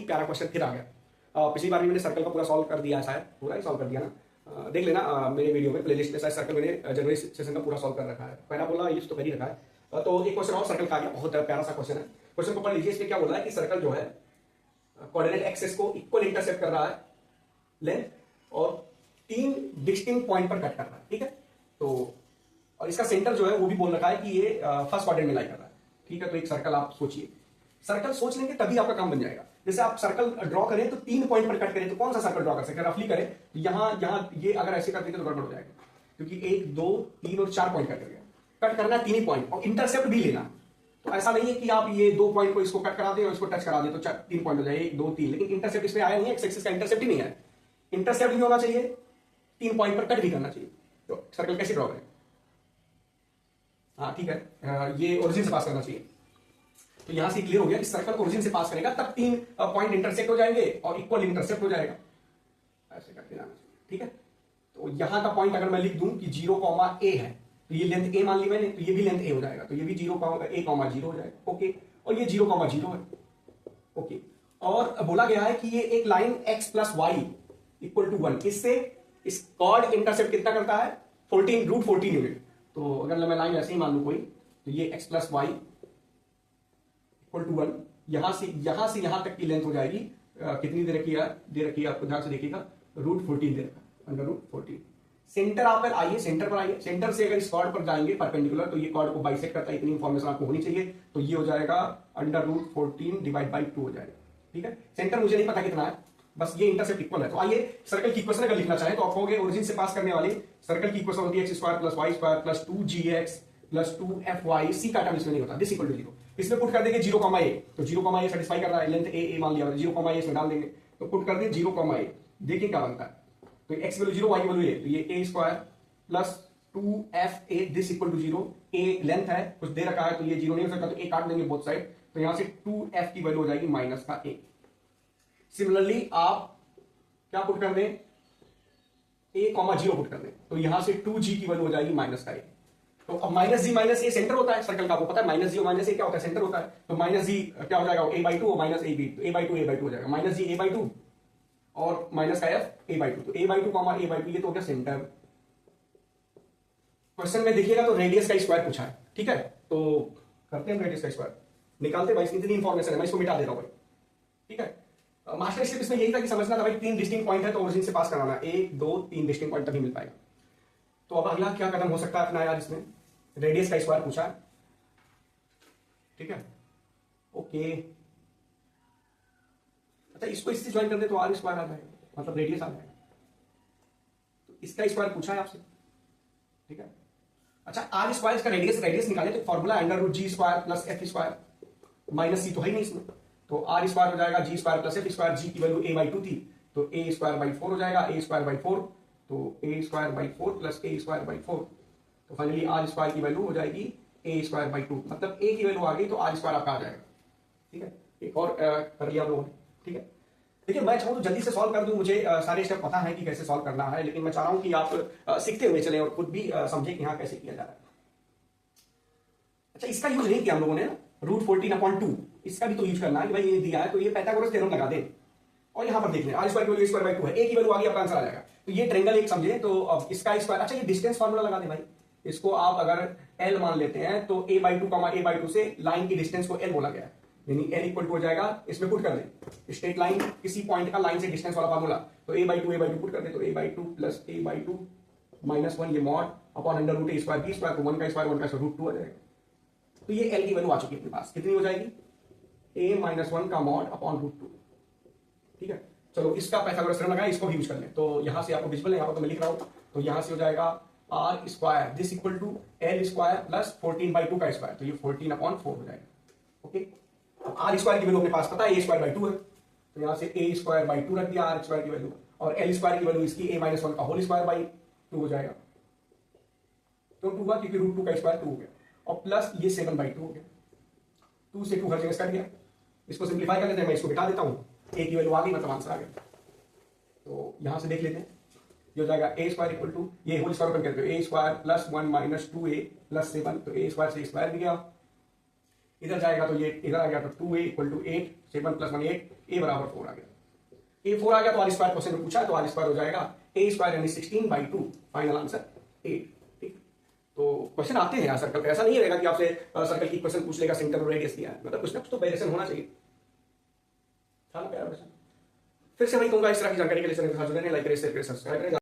प्यारा क्वेश्चन फिर आ गया। पिछली बार भी मैंने सर्कल का पूरा सॉल्व कर दिया है, शायद पूरा ही सॉल्व कर दिया ना, देख लेना मेरे वीडियो में प्लेलिस्ट में, शायद सर्कल मैंने जनवरी सेशन का पूरा सॉल्व कर रखा है। पैराबोला यूज तो कर ही रखा है। तो एक क्वेश्चन और सर्कल का आ गया, बहुत प्यारा सा क्वेश्चन है। क्वेश्चन को पढ़ लीजिए। इसमें क्या बोल रहा है कि सर्कल जो है कोऑर्डिनेट एक्सिस को इक्वल इंटरसेप्ट कर रहा है लेंथ, और 3 डिस्टिंक्ट पॉइंट पर कट कर रहा है, ठीक है। तो और इसका सेंटर जो है वो भी बोल रखा है कि ये फर्स्ट क्वाड्रेंट में लाई कर रहा है, ठीक है। तो एक सर्कल आप सोचिए, सर्कल सोच लेंगे तभी आपका काम बन जाएगा। जैसे आप सर्कल ड्रॉ करें तो 3 पॉइंट पर कट करें, तो कौन सा सर्कल ड्रॉ कर सकते हैं, रफली करें तो यहां ये अगर ऐसे कर देंगे तो गड़बड़ हो जाएगा, क्योंकि 1 2 3 और 4 पॉइंट कट करना है 3 ही पॉइंट, और इंटरसेप्ट भी लेना। तो ऐसा नहीं है कि आप ये 2 पॉइंट को इसको कट करा दें और इसको टच करा दें तो 3 पॉइंट हो जाए, 1 2 3, लेकिन इंटरसेप्ट इसमें आया नहीं है, एक्स एक्सिस का इंटरसेप्ट ही नहीं है। इंटरसेप्ट भी होना चाहिए, 3 पॉइंट पर कट भी करना चाहिए। तो सर्कल कैसे ड्रॉ करें? हाँ ठीक है, ये ओरिजिन से पास करना चाहिए। तो यहां से क्लियर हो गया कि सर्कल ओरिजिन से पास करेगा तब 3 पॉइंट इंटरसेक्ट हो जाएंगे और इक्वल इंटरसेप्ट हो जाएगा, ऐसे करके जाना चाहिए, ठीक है। तो यहां का पॉइंट अगर मैं लिख दूं कि 0, a है, तो ये लेंथ a मान ली मैंने, तो ये भी लेंथ a हो जाएगा, तो ये भी 0, a, 0 हो जाएगा, ओके। और ये 0, 0 है, ओके। और बोला गया है कि ये एक लाइन x + y = 1, इससे इस कॉर्ड इंटरसेप्ट कितना करता है, 14 यूनिट। तो अगर मैं लाइन ऐसे ही मान लू कोई, तो ये x + y = 1, यहां से यहां तक की लेंथ हो जाएगी, कितनी दे रखी है आपको ध्यान से देखिएगा, √14 दे रखा है, √14। सेंटर आप आइए, सेंटर पर आइए, सेंटर से अगर इस कॉर्ड पर जाएंगे परपेंडिकुलर, तो ये कॉर्ड को बाइसेक्ट करता है, इतनी इंफॉर्मेशन आपको होनी चाहिए। तो ये हो जाएगा √14 / 2 हो जाएगा, ठीक है। सेंटर मुझे नहीं पता कितना है, बस ये इंटरसेप्ट इक्वल है। तो आइए सर्कल की इक्वेशन अगर लिखना चाहे तो आप कहोगे ओरिजिन से पास करने वाले सर्कल की इक्वेशन होती है x² + y² + 2gx + 2fy, c का टर्म इसमें नहीं होता, दिस = 0। इसमें पुट कर देंगे 0, a, तो 0, a सेटिस्फाई कर रहा है, लेंथ a मान लिया, 0, a इसमें डाल देंगे, तो पुट कर दें 0, a, देखिए क्या बनता है। तो x value 0, y value a, तो ये a² + 2fa, this = 0। a length है, कुछ दे रखा है तो ये 0 नहीं हो सकता, तो a काट देंगे बोथ साइड, तो यहां से 2f की वैल्यू हो जाएगी -a। सिमिलरली आप क्या पुट कर दें, a, 0 पुट कर दें, तो यहां से 2g की वैल्यू हो जाएगी -a। तो अब -g -a सेंटर होता है सर्कल का, आपको पता है -g और -a क्या होता है, सेंटर होता है। तो -g क्या हो जाएगा, a/2 और -ab, a/2 हो जाएगा, -g a/2 और -f a/2, तो a/2, a/2 ये तो हो गया सेंटर। क्वेश्चन में देखिएगा तो रेडियस का स्क्वायर पूछा है, ठीक है। तो करते हैं रेडियस का स्क्वायर, निकालते भाई, इतनी इंफॉर्मेशन है, मैं इसको मिटा दे रहा हूं भाई, ठीक है। मास्टर स्टेप इसमें यही था कि समझना था भाई 3 डिस्टिंक्ट पॉइंट है तो ओरिजिन से पास कराना, 1 2 3 डिस्टिंक्ट पॉइंट तभी मिल पाएगा। तो अब अगला क्या कदम हो सकता है अपना यार, इसमें रेडियस का स्क्वायर पूछा है, ठीक है, ओके। अच्छा इसको इससे ज्वाइन कर दे तो r² आ जाएगा, मतलब रेडियस आ जाएगा। तो इसका स्क्वायर पूछा है आपसे, ठीक है। अच्छा r² इसका रेडियस निकाले तो फॉर्मूला √g² + f² -c तो है ही नहीं इसमें, तो r² हो जाएगा g² + f², g की वैल्यू a/2 थी, तो a²/4 हो जाएगा, a²/4, तो a²/4 + a²/4, तो फाइनली r² की वैल्यू हो जाएगी a²/2, मतलब a की वैल्यू आ गई तो r² आपका आ जाएगा, ठीक है। एक और कर लिया हम लोगों ने, ठीक है। देखिए मैं चाहूँ तो जल्दी से सॉल्व कर दूं, मुझे सारे स्टेप पता है कि कैसे सॉल्व करना है, लेकिन मैं चाह रहा हूं कि आप सीखते हुए चले और खुद भी समझे कि हाँ कैसे किया जा रहा है। अच्छा इसका यूज नहीं किया हम लोगों ने, √14/2, इसका भी तो यूज करना है कि भाई ये दिया है तो ये पाइथागोरस थ्योरम लगा दे, और यहां पर देख लें r² की वैल्यू a²/2 है, a की वैल्यू आ गई, आपका आंसर आ जाएगा। तो ये ट्रायंगल एक समझे, तो अब इसका स्क्वायर, अच्छा ये डिस्टेंस फार्मूला लगा दे भाई, इसको आप अगर l मान लेते हैं तो a/2, a/2 से लाइन की डिस्टेंस को l बोला गया है, यानी l = हो जाएगा, इसमें पुट कर दें स्ट्रेट लाइन, किसी पॉइंट का लाइन से डिस्टेंस वाला फार्मूला, तो a/2 पुट कर दे, तो a/2 + a/2 -1, ये मॉड अपॉन √a² b², तो 1 का स्क्वायर 1 का स्क्वायर √2 आ जाएगा। तो ये l की वैल्यू आ चुकी है अपने पास, कितनी हो जाएगी, a - 1 का मॉड अपॉन √2, ठीक है। चलो इसका पाइथागोरस थ्योरम लगाएं, इसको भी यूज कर लें। तो यहां से आपको विजिबल है, यहां पर तो मैं लिख रहा हूं, तो यहां से हो जाएगा r² दिस = l² + 14/2 का स्क्वायर, तो ये 14/4 हो जाएगा, ओके। अब r² की वैल्यू अपने पास पता है a²/2 है, तो यहां से a²/2 रख दिया r² की वैल्यू, और l² की वैल्यू इसकी a - 1 का होल स्क्वायर / 2 हो जाएगा, तो 2 हुआ क्योंकि √2 का स्क्वायर 2 हो गया, और प्लस ये 7/2 हो गया, 2 से 2 हर जगह कट गया। इसको सिंप्लीफाई कर लेते हैं, मैं इसको बिठा देता हूं, a की वैल्यू आ गई, मतलब आंसर आ गया। तो यहां से देख लेते हैं, ये हो जाएगा a² = ये होल स्क्वायर ओपन करते हो, a² + 1 - 2a + 7, तो a² से स्क्वायर भी गया, इधर जाएगा तो ये इधर आ गया तो 2a equal to 8, 7 plus 1 8, a बराबर 4 आ गया। a 4 आ गया तो आर स्क्वायर क्वेश्चन में पूछा, तो आर स्क्वायर हो जाएगा a स्क्वायर यानी 16/2, फाइनल आंसर 8। ठीक, तो क्वेश्चन आते हैं यार सर्कल का, ऐसा नहीं रहेगा कि आपसे सर्कल की क्वेश्चन पूछ लेगा, सेंटर और रेडियस दिया है, मतलब कुछ ना कुछ तो वेरिएशन होना चाहिए। था ना प्यारा क्वेश्चन। फिर से वही कहूंगा, इस तरह की जानकारी के लिए चैनल के साथ जुड़े रहें, लाइक करें, शेयर करें, सब्सक्राइब करें।